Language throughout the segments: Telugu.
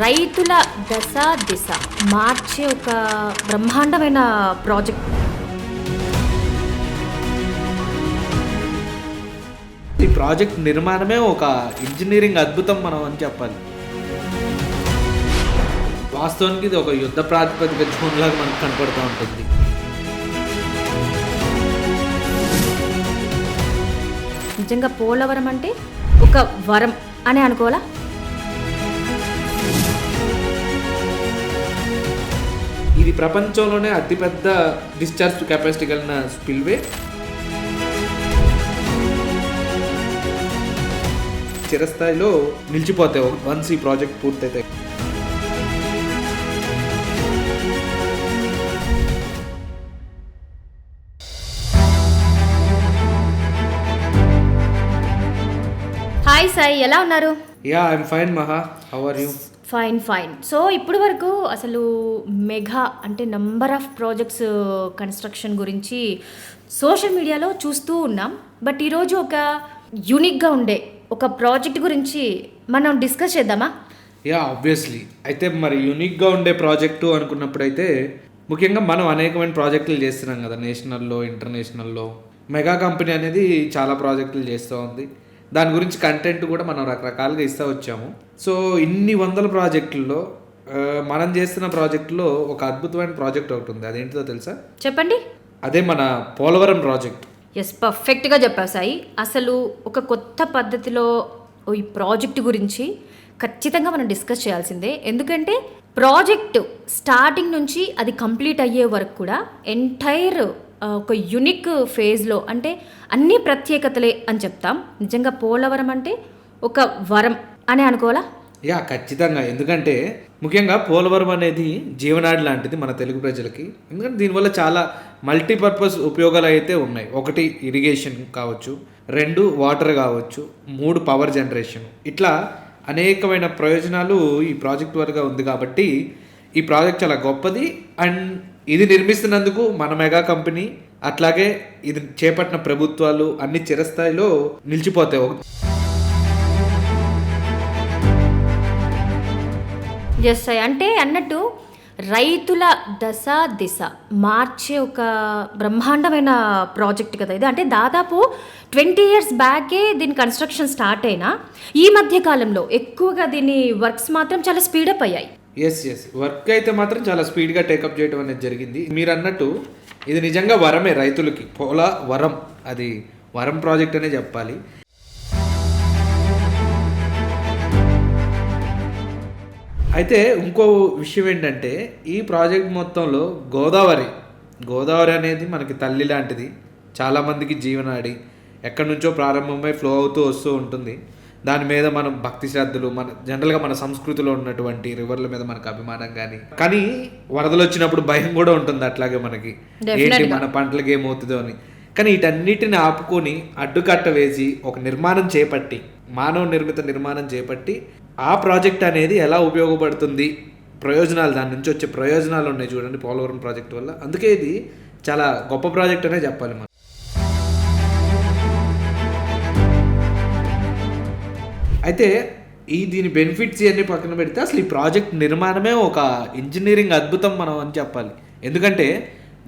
రైతుల దశ దిశ మార్చే ఒక బ్రహ్మాండమైన ప్రాజెక్ట్. ఈ ప్రాజెక్ట్ నిర్మాణమే ఒక ఇంజనీరింగ్ అద్భుతం మనం అని చెప్పాలి. వాస్తవానికి ఇది ఒక యుద్ధ ప్రాతిపదిక జోన్లాగా మనకు కనపడుతూ ఉంటుంది. నిజంగా పోలవరం అంటే ఒక వరం అని అనుకోవాలా? ఇది ప్రపంచంలోనే అతిపెద్ద డిశ్చార్జ్ కెపాసిటీ కలిగిన స్పిల్వే. చిరస్థాయిలో నిలిచిపోతాయి వన్స్ ఈ ప్రాజెక్ట్ పూర్తయితే. హాయ్ సాయి, ఎలా ఉన్నారు? Yeah, I'm fine Maha. How are you? Fine. So ఇప్పటి వరకు అసలు మెగా అంటే నంబర్ ఆఫ్ ప్రాజెక్ట్స్ కన్స్ట్రక్షన్ గురించి సోషల్ మీడియాలో చూస్తూ ఉన్నాం. బట్ ఈరోజు ఒక యూనిక్గా ఉండే ఒక ప్రాజెక్ట్ గురించి మనం డిస్కస్ చేద్దామా? Yeah, obviously. అయితే మరి యూనిక్గా ఉండే ప్రాజెక్టు అనుకున్నప్పుడైతే ముఖ్యంగా మనం అనేకమైన ప్రాజెక్టులు చేస్తున్నాం కదా, నేషనల్లో ఇంటర్నేషనల్లో. మెగా కంపెనీ అనేది చాలా ప్రాజెక్టులు చేస్తూ ఉంది. దాని గురించి కంటెంట్ కూడా మనం రకరకాలుగా ఇస్తూ వచ్చాము. సో ఇన్ని వందల ప్రాజెక్టుల్లో మనం చేస్తున్న ప్రాజెక్టులో ఒక అద్భుతమైన ప్రాజెక్ట్ ఒకటి ఉంది. అదేంటిదో తెలుసా? చెప్పండి. అదే మన పోలవరం ప్రాజెక్ట్. ఎస్, పర్ఫెక్ట్గా చెప్పావు సాయి. అసలు ఒక కొత్త పద్ధతిలో ఈ ప్రాజెక్ట్ గురించి ఖచ్చితంగా మనం డిస్కస్ చేయాల్సిందే. ఎందుకంటే ప్రాజెక్ట్ స్టార్టింగ్ నుంచి అది కంప్లీట్ అయ్యే వరకు కూడా ఎంటైర్ ఒక యునిక్ ఫేజ్లో, అంటే అన్ని ప్రత్యేకతలే అని చెప్తాం. నిజంగా పోలవరం అంటే ఒక వరం అని అనుకోవాలా? యా, ఖచ్చితంగా. ఎందుకంటే ముఖ్యంగా పోలవరం అనేది జీవనాడి లాంటిది మన తెలుగు ప్రజలకి. ఎందుకంటే దీనివల్ల చాలా మల్టీపర్పస్ ఉపయోగాలు అయితే ఉన్నాయి. ఒకటి ఇరిగేషన్ కావచ్చు, 2 వాటర్ కావచ్చు, 3 పవర్ జనరేషన్. ఇట్లా అనేకమైన ప్రయోజనాలు ఈ ప్రాజెక్ట్ వరకు ఉంది. కాబట్టి ఈ ప్రాజెక్ట్ చాలా గొప్పది. అండ్ ఇది నిర్మిస్తున్నందుకు మన మెగా కంపెనీ, అట్లాగే ఇది చేపట్టిన ప్రభుత్వాలు అన్ని చిరస్థాయిలో నిలిచిపోతాయి. ఎస్, అంటే అన్నట్టు రైతుల దశ దిశ మార్చే ఒక బ్రహ్మాండమైన ప్రాజెక్ట్ కదా ఇది. అంటే దాదాపు 20 years బ్యాకే దీని కన్స్ట్రక్షన్ స్టార్ట్ అయినా ఈ మధ్య కాలంలో ఎక్కువగా దీని వర్క్స్ మాత్రం చాలా స్పీడప్ అయ్యాయి. ఎస్, వర్క్ అయితే మాత్రం చాలా స్పీడ్గా టేకప్ చేయడం అనేది జరిగింది. మీరు అన్నట్టు ఇది నిజంగా వరమే రైతులకి. వరం, అది వరం ప్రాజెక్ట్ అనే చెప్పాలి. అయితే ఇంకో విషయం ఏంటంటే ఈ ప్రాజెక్ట్ మొత్తంలో గోదావరి అనేది మనకి తల్లి లాంటిది. చాలామందికి జీవనాడి, ఎక్కడి నుంచో ప్రారంభమై ఫ్లో అవుతూ వస్తూ ఉంటుంది. దాని మీద మనం భక్తి శ్రద్ధలు, జనరల్గా మన సంస్కృతిలో ఉన్నటువంటి రివర్ల మీద మనకు అభిమానం కానీ వరదలు వచ్చినప్పుడు భయం కూడా ఉంటుంది. అట్లాగే మనకి ఏంటి మన పంటలకి ఏమవుతుందో అని. కానీ వీటన్నిటిని ఆపుకొని అడ్డుకట్ట వేసి ఒక నిర్మాణం చేపట్టి, మానవ నిర్మిత నిర్మాణం చేపట్టి ఆ ప్రాజెక్ట్ అనేది ఎలా ఉపయోగపడుతుంది, ప్రయోజనాలు, దాని నుంచి వచ్చే ప్రయోజనాలు ఉన్నాయి చూడండి పోలవరం ప్రాజెక్ట్ వల్ల. అందుకే ఇది చాలా గొప్ప ప్రాజెక్ట్ అనే చెప్పాలి మనం. అయితే దీని బెనిఫిట్స్ ఇవన్నీ పక్కన పెడితే అసలు ఈ ప్రాజెక్ట్ నిర్మాణమే ఒక ఇంజనీరింగ్ అద్భుతం మనం అని చెప్పాలి. ఎందుకంటే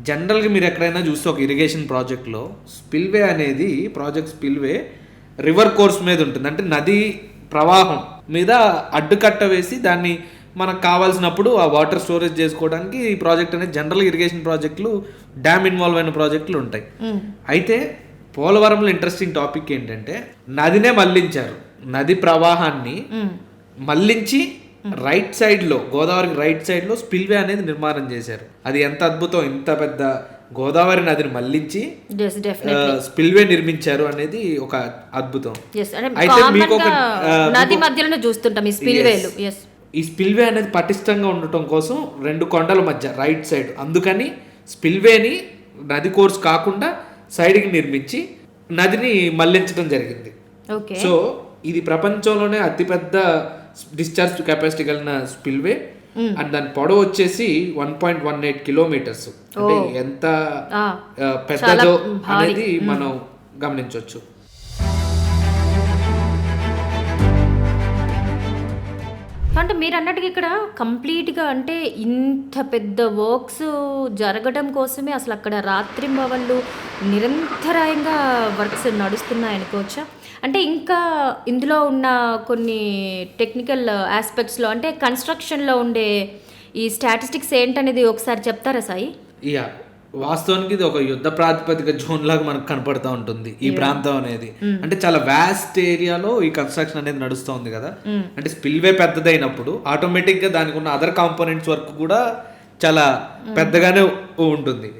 జనరల్గా మీరు ఎక్కడైనా చూస్తే ఒక ఇరిగేషన్ ప్రాజెక్ట్లో స్పిల్వే అనేది స్పిల్వే రివర్ కోర్స్ మీద ఉంటుంది. అంటే నది ప్రవాహం మీద అడ్డుకట్ట వేసి దాన్ని మనకు కావాల్సినప్పుడు ఆ వాటర్ స్టోరేజ్ చేసుకోవడానికి ఈ ప్రాజెక్ట్ అనేది జనరల్ ఇరిగేషన్ ప్రాజెక్టులు, డ్యామ్ ఇన్వాల్వ్ అయిన ప్రాజెక్టులు ఉంటాయి. అయితే పోలవరంలో ఇంట్రెస్టింగ్ టాపిక్ ఏంటంటే నదినే మళ్లించారు. నది ప్రవాహాన్ని మళ్లించి రైట్ సైడ్లో, గోదావరికి రైట్ సైడ్లో స్పిల్వే అనేది నిర్మాణం చేశారు. అది ఎంత అద్భుతం! ఇంత పెద్ద గోదావరి నదిని మళ్ళించి స్పిల్వే నిర్మించారు అనేది ఒక అద్భుతం. అయితే మీకు నది మధ్యలోనే చూస్తుంటాం ఈ స్పిల్వేలు. ఈ స్పిల్వే అనేది పటిష్టంగా ఉండటం కోసం 2 కొండల మధ్య రైట్ సైడ్, అందుకని స్పిల్వేని నది కోర్స్ కాకుండా సైడ్కి నిర్మించి నదిని మళ్లించడం జరిగింది. సో ఇది ప్రపంచంలోనే అతిపెద్ద డిశ్చార్జ్ కెపాసిటీ కలిగిన స్పిల్వే. అండ్ దాని పొడవు వచ్చేసి 1.18 kilometers. అంటే ఎంత పెద్దదో అనేది మనం గమనించవచ్చు. అంటే మీరు అన్నట్టుగా ఇక్కడ కంప్లీట్గా అంటే ఇంత పెద్ద వర్క్స్ జరగడం కోసమే అసలు అక్కడ రాత్రింబవళ్ళు నిరంతరాయంగా వర్క్స్ నడుస్తున్నాయి అనుకోవచ్చా? అంటే ఇంకా ఇందులో ఉన్న కొన్ని టెక్నికల్ ఆస్పెక్ట్స్లో అంటే కన్స్ట్రక్షన్లో ఉండే ఈ స్టాటిస్టిక్స్ ఏంటనేది ఒకసారి చెప్తారా సాయి? యా, వాస్తవానికి ఇది ఒక యుద్ధ ప్రాతిపదిక జోన్ లాగా మనకు కనపడతా ఉంటుంది ఈ ప్రాంతం అనేది. అంటే చాలా వాస్ట్ ఏరియాలో ఈ కన్స్ట్రక్షన్ అనేది నడుస్తూ ఉంది కదా. అంటే స్పిల్వే పెద్దదైనప్పుడు ఆటోమేటిక్ గా దానికి ఉన్న అదర్ కాంపోనెంట్స్ వర్క్ కూడా చాలా పెద్దగానే ఉంటుంది.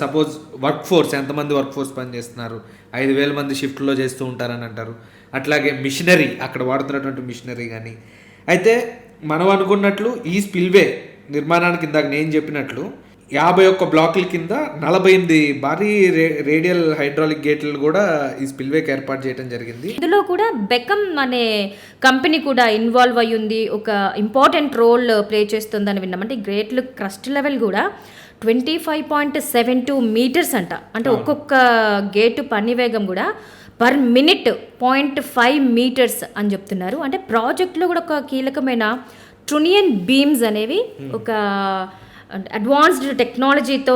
సపోజ్ వర్క్ ఫోర్స్, ఎంతమంది వర్క్ ఫోర్స్ పనిచేస్తున్నారు, 5,000 మంది షిఫ్ట్లో చేస్తూ ఉంటారని అంటారు. అట్లాగే మిషనరీ, అక్కడ వాడుతున్నటువంటి మిషనరీ కానీ. అయితే మనం అనుకున్నట్లు ఈ స్పిల్వే నిర్మాణానికి ఇందాక నేను చెప్పినట్లు 51 బ్లాకుల కింద 48 భారీ రేడియల్ హైడ్రాలిక్ గేట్లు కూడా ఈ స్పిల్వేకి ఏర్పాటు చేయడం జరిగింది. ఇందులో కూడా బెకమ్ అనే కంపెనీ కూడా ఇన్వాల్వ్ అయ్యి ఉంది, ఒక ఇంపార్టెంట్ రోల్ ప్లే చేస్తుందని విన్నాం. అంటే గ్రేట్లు క్రస్ట్ లెవెల్ కూడా 25.72 మీటర్స్ అంట. అంటే ఒక్కొక్క గేటు పని వేగం కూడా పర్ మినిట్ 0.5 మీటర్స్ అని చెప్తున్నారు. అంటే ప్రాజెక్ట్లో కూడా ఒక కీలకమైన ట్రునియన్ బీమ్స్ అనేవి ఒక అడ్వాన్స్డ్ టెక్నాలజీతో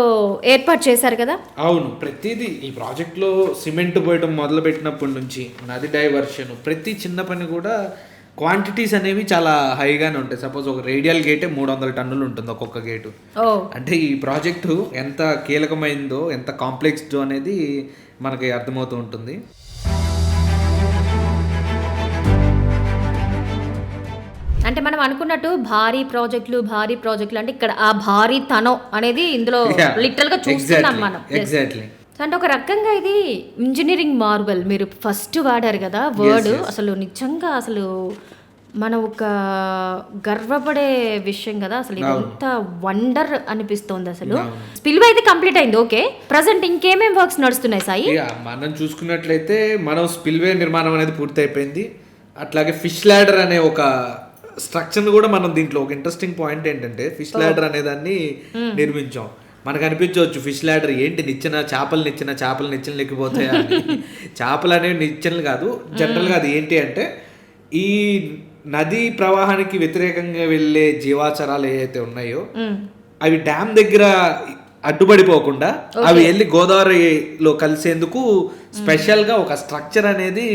ఏర్పాటు చేశారు కదా. అవును, ప్రతిదీ ఈ ప్రాజెక్ట్లో సిమెంట్ పోయడం మొదలు పెట్టినప్పటి నుంచి నది డైవర్షన్, ప్రతి చిన్న పని కూడా క్వాంటిటీస్ అనేవి చాలా హైగానే ఉంటాయి. సపోజ్ ఒక రేడియల్ గేటే 300 టన్నులు ఉంటుంది ఒక్కొక్క గేటు. అంటే ఈ ప్రాజెక్టు ఎంత కీలకమైందో, ఎంత కాంప్లెక్స్డో అనేది మనకి అర్థమవుతూ ఉంటుంది. అంటే మనం అనుకున్నట్టు భారీ ప్రాజెక్టులు అంటే ఇక్కడ ఆ భారీతనం అనేది ఇందులో లిటరల్ గా చూస్తున్నాం మనం. ఎగ్జాక్ట్లీ. అంటే ఒక రకంగా ఇది ఇంజనీరింగ్ మార్వెల్ మీరు ఫస్ట్ వాడారు కదా వర్డ్. అసలు నిజంగా అసలు మనం ఒక గర్వపడే విషయం కదా. అసలు ఇదంతా వండర్ అనిపిస్తోంది. అసలు స్పిల్వే అయితే కంప్లీట్ అయింది. ఓకే, ప్రజెంట్ ఇంకేమేం వర్క్స్ నడుస్తున్నాయి సాయి? మనం చూసుకున్నట్లయితే మనం స్పిల్వే నిర్మాణం అనేది పూర్తి అయిపోయింది. అట్లాగే ఫిష్ ల్యాడర్ అనే ఒక స్ట్రక్చర్ కూడా మనం దీంట్లో ఒక ఇంట్రెస్టింగ్ పాయింట్ ఏంటంటే ఫిష్ ల్యాడర్ అనే దాన్ని నిర్మించాం. మనకు అనిపించవచ్చు ఫిష్ ల్యాడర్ ఏంటి, చేపలు నిచ్చెన లెక్కిపోతాయా అని. చేపలు అనేవి నిచ్చెనలు కాదు. జనరల్గా అది ఏంటి అంటే ఈ నదీ ప్రవాహానికి వ్యతిరేకంగా వెళ్ళే జీవాచారాలు ఏవైతే ఉన్నాయో అవి డ్యామ్ దగ్గర అడ్డుపడిపోకుండా అవి వెళ్ళి గోదావరిలో కలిసేందుకు స్పెషల్ గా ఒక స్ట్రక్చర్ అనేది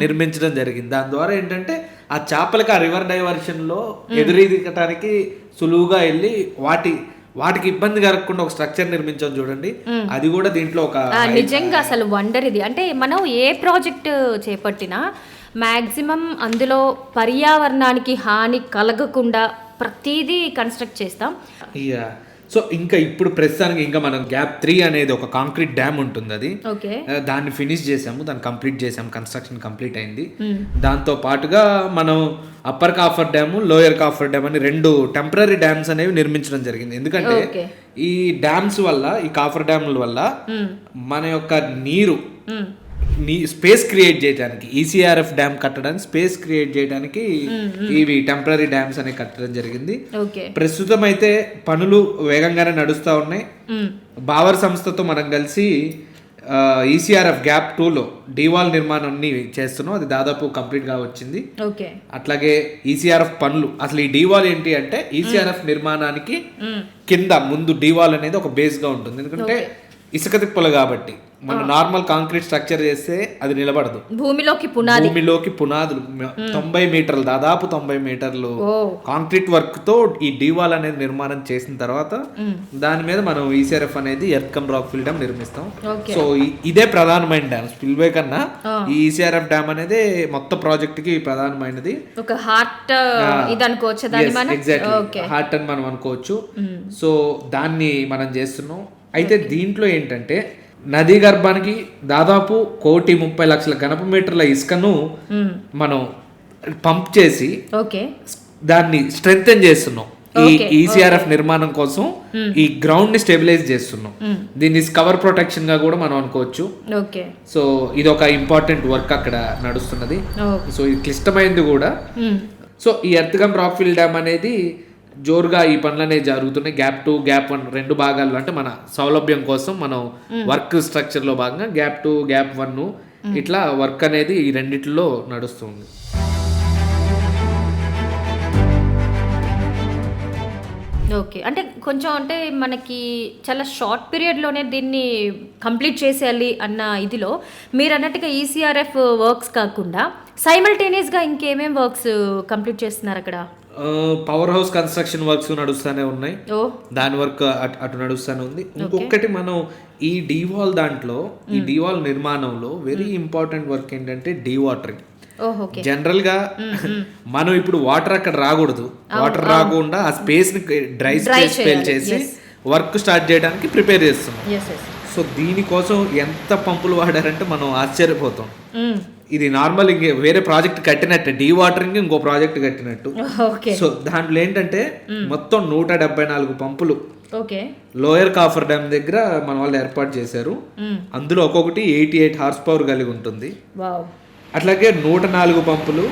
నిర్మించడం జరిగింది. దాని ద్వారా ఏంటంటే ఆ చేపలకి ఆ రివర్ డైవర్షన్ లో ఎదురీదటానికి సులువుగా వెళ్ళి వాటికి ఇబ్బంది కలగకుండా ఒక స్ట్రక్చర్ నిర్మించాం చూడండి. అది కూడా దీంట్లో ఒక నిజంగా అసలు వండర్ ఇది. అంటే మనం ఏ ప్రాజెక్ట్ చేపట్టినా మ్యాక్సిమం అందులో పర్యావరణానికి హాని కలగకుండా ప్రతిదీ కన్స్ట్రక్ట్ చేస్తాం. సో ఇంకా ఇప్పుడు ప్రస్తుతానికి ఇంకా మనం గ్యాప్ 3 అనేది ఒక కాంక్రీట్ డ్యామ్ ఉంటుంది. అది దాన్ని ఫినిష్ చేసాము, దాన్ని కంప్లీట్ చేసాము, కన్స్ట్రక్షన్ కంప్లీట్ అయింది. దాంతో పాటుగా మనం upper coffer dam, lower coffer dam అని 2 టెంపరీ డ్యామ్స్ అనేవి నిర్మించడం జరిగింది. ఎందుకంటే ఈ డ్యామ్స్ వల్ల, ఈ కాఫర్ డ్యామ్ల వల్ల మన యొక్క నీరు స్పేస్ క్రియేట్ చేయడానికి, ఈసీఆర్ఎఫ్ డ్యామ్ కట్టడానికి స్పేస్ క్రియేట్ చేయడానికి ఇవి టెంపరీ డ్యామ్స్ అనేవి కట్టడం జరిగింది. ప్రస్తుతం అయితే పనులు వేగంగానే నడుస్తూ ఉన్నాయి. బావర్ సంస్థతో మనం కలిసి ఈసీఆర్ఎఫ్ గ్యాప్ 2లో డీవాల్ నిర్మాణాన్ని చేస్తున్నాం. అది దాదాపు కంప్లీట్ గా వచ్చింది. అట్లాగే ఈసీఆర్ఎఫ్ పనులు, అసలు ఈ డీవాల్ ఏంటి అంటే ఈసీఆర్ఎఫ్ నిర్మాణానికి కింద ముందు డీవాల్ అనేది ఒక బేస్ గా ఉంటుంది. ఎందుకంటే ఇసుక తిప్పలు కాబట్టి మన నార్మల్ కాంక్రీట్ స్ట్రక్చర్ చేస్తే అది నిలబడదు. భూమిలోకి పునాదులు 90 మీటర్లు, దాదాపు 90 మీటర్లు కాంక్రీట్ వర్క్ తో ఈ డీవాల్ అనేది నిర్మాణం చేసిన తర్వాత దాని మీద మనం ఈసీఆర్ఎఫ్ అనేది earth cum rock fill dam నిర్మిస్తాం. సో ఇదే ప్రధానమైన డ్యామ్. స్పిల్వే కన్నా ఈ ఈసీఆర్ఎఫ్ డ్యామ్ అనేది మొత్తం ప్రాజెక్ట్ కి ప్రధానమైనది. ఒక హార్ట్ ఇది అనుకోవచ్చు, ఎగ్జాక్ట్లీ హార్ట్ అని మనం అనుకోవచ్చు. సో దాన్ని మనం చేస్తున్నాం. అయితే దీంట్లో ఏంటంటే నదీ గర్భానికి దాదాపు 1,30,00,000 ఘనపు మీటర్ల ఇసుకను మనం పంప్ చేసి దాన్ని స్ట్రెంగ్తెన్ చేస్తున్నాం. ఈ ఈసీఆర్ఎఫ్ నిర్మాణం కోసం ఈ గ్రౌండ్ ని స్టెబిలైజ్ చేస్తున్నాం. దీన్ని కవర్ ప్రొటెక్షన్ గా కూడా మనం అనుకోవచ్చు. సో ఇది ఒక ఇంపార్టెంట్ వర్క్ అక్కడ నడుస్తున్నది. సో ఇది క్లిష్టమైంది కూడా. సో ఈ earth cum rock fill dam అనేది జోరుగా ఈ పనులు అనేవి జరుగుతున్నాయి. గ్యాప్ 2, గ్యాప్ 1 2 భాగాల్లో. అంటే మన సౌలభ్యం కోసం మనం వర్క్ స్ట్రక్చర్ లో భాగంగా గ్యాప్ 2, గ్యాప్ 1 ఇట్లా వర్క్ అనేది ఈ రెండిట్లో నడుస్తుంది. ఓకే, అంటే కొంచెం అంటే మనకి చాలా షార్ట్ పీరియడ్లోనే దీన్ని కంప్లీట్ చేసేయాలి అన్న ఇదిలో మీరు అన్నట్టుగా ఈసీఆర్ఎఫ్ వర్క్స్ కాకుండా సైమల్టేనియస్గా ఇంకేమేం వర్క్స్ కంప్లీట్ చేస్తున్నారు అక్కడ? పవర్ హౌస్ కన్స్ట్రక్షన్ వర్క్స్ నడుస్తూనే ఉన్నాయి, ఓ దాని వర్క్ అటు నడుస్తూనే ఉంది. ఇంకొకటి మనం ఈ డీవాల్ దాంట్లో ఈ డీవాల్ నిర్మాణంలో వెరీ ఇంపార్టెంట్ వర్క్ ఏంటంటే డీవాటరింగ్. ఓకే, జనరల్ గా మనం ఇప్పుడు వాటర్ అక్కడ రాకూడదు, వాటర్ రాకుండా ఆ స్పేస్ ని డ్రై స్పేస్ ఫిల్ చేసి వర్క్ స్టార్ట్ చేయడానికి ప్రిపేర్ చేస్తున్నాం. సో దీనికోసం ఎంత పంపులు వాడారంటే మనం ఆశ్చర్యపోతాం. ఇది నార్మల్ ఇంకే వేరే ప్రాజెక్ట్ కట్టినట్టు, డీ వాటరింగ్ ఇంకో ప్రాజెక్ట్ కట్టినట్టు. సో దాంట్లో ఏంటంటే మొత్తం 174 పంపులు ఓకే లోయర్ కాఫర్ డ్యామ్ దగ్గర మన వాళ్ళు ఏర్పాటు చేశారు. అందులో ఒక్కొక్కటి 88 హార్స్ పవర్ కలిగి ఉంటుంది. అట్లాగే 104 పంపులు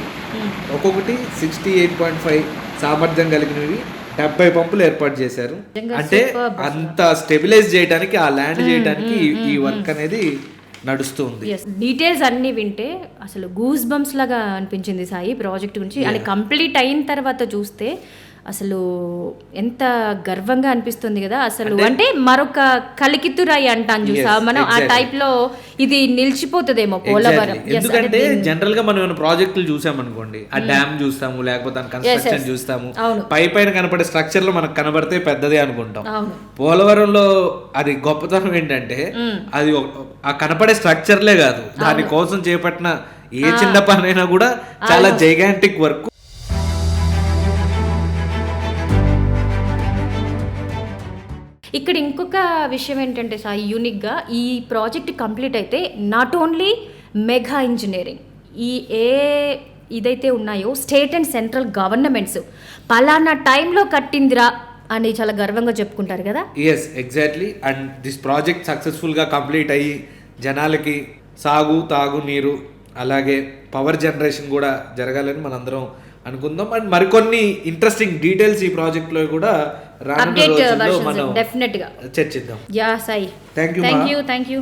ఒక్కొక్కటి 68.5 సామర్థ్యం కలిగినవి 70 పంపులు ఏర్పాటు చేశారు. అంటే అంత స్టెబిలైజ్ చేయడానికి, ఆ ల్యాండ్ చేయడానికి ఈ వర్క్ అనేది నడుస్తుంది. డీటెయిల్స్ అన్ని వింటే అసలు గూస్ బంప్స్ లాగా అనిపించింది సాయి ప్రాజెక్ట్ గురించి. అది కంప్లీట్ అయిన తర్వాత చూస్తే అసలు ఎంత గర్వంగా అనిపిస్తుంది కదా అసలు. అంటే మరొక కలికితురాయి అంటాను చూసా మనం, ఆ టైప్ లో ఇది నిలిచిపోతుందేమో పోలవరం. ఎందుకంటే జనరల్ గా మనం ఏమైనా ప్రాజెక్టులు చూసామనుకోండి, ఆ డ్యామ్ చూస్తాము, లేకపోతే కన్స్ట్రక్షన్ చూస్తాము, పైన కనపడే స్ట్రక్చర్ లో మనకు కనబడితే పెద్దదే అనుకుంటాం. పోలవరంలో అది గొప్పతనం ఏంటంటే అది ఆ కనపడే స్ట్రక్చర్లే కాదు, దాని కోసం చేపట్టిన ఏ చిన్న పని అయినా కూడా చాలా జైగాంటిక్ వర్క్. ఇక్కడ ఇంకొక విషయం ఏంటంటే సాయి, యూనిక్గా ఈ ప్రాజెక్ట్ కంప్లీట్ అయితే నాట్ ఓన్లీ మెగా ఇంజనీరింగ్, ఈ ఇదైతే ఉన్నాయో స్టేట్ అండ్ సెంట్రల్ గవర్నమెంట్స్ పలానా టైంలో కట్టిందిరా అని చాలా గర్వంగా చెప్పుకుంటారు కదా. Yes, exactly. And this project సక్సెస్ఫుల్గా కంప్లీట్ అయ్యి జనాలకి సాగు, తాగు నీరు, అలాగే పవర్ జనరేషన్ కూడా జరగాలని మనందరం అనుకుందాం. అండ్ మరికొన్ని ఇంట్రెస్టింగ్ డీటెయిల్స్ ఈ ప్రాజెక్ట్ లో కూడా రానున్న రోజుల్లో మనం డెఫినెట్ గా చర్చిద్దాం. Yeah Sai, thank you.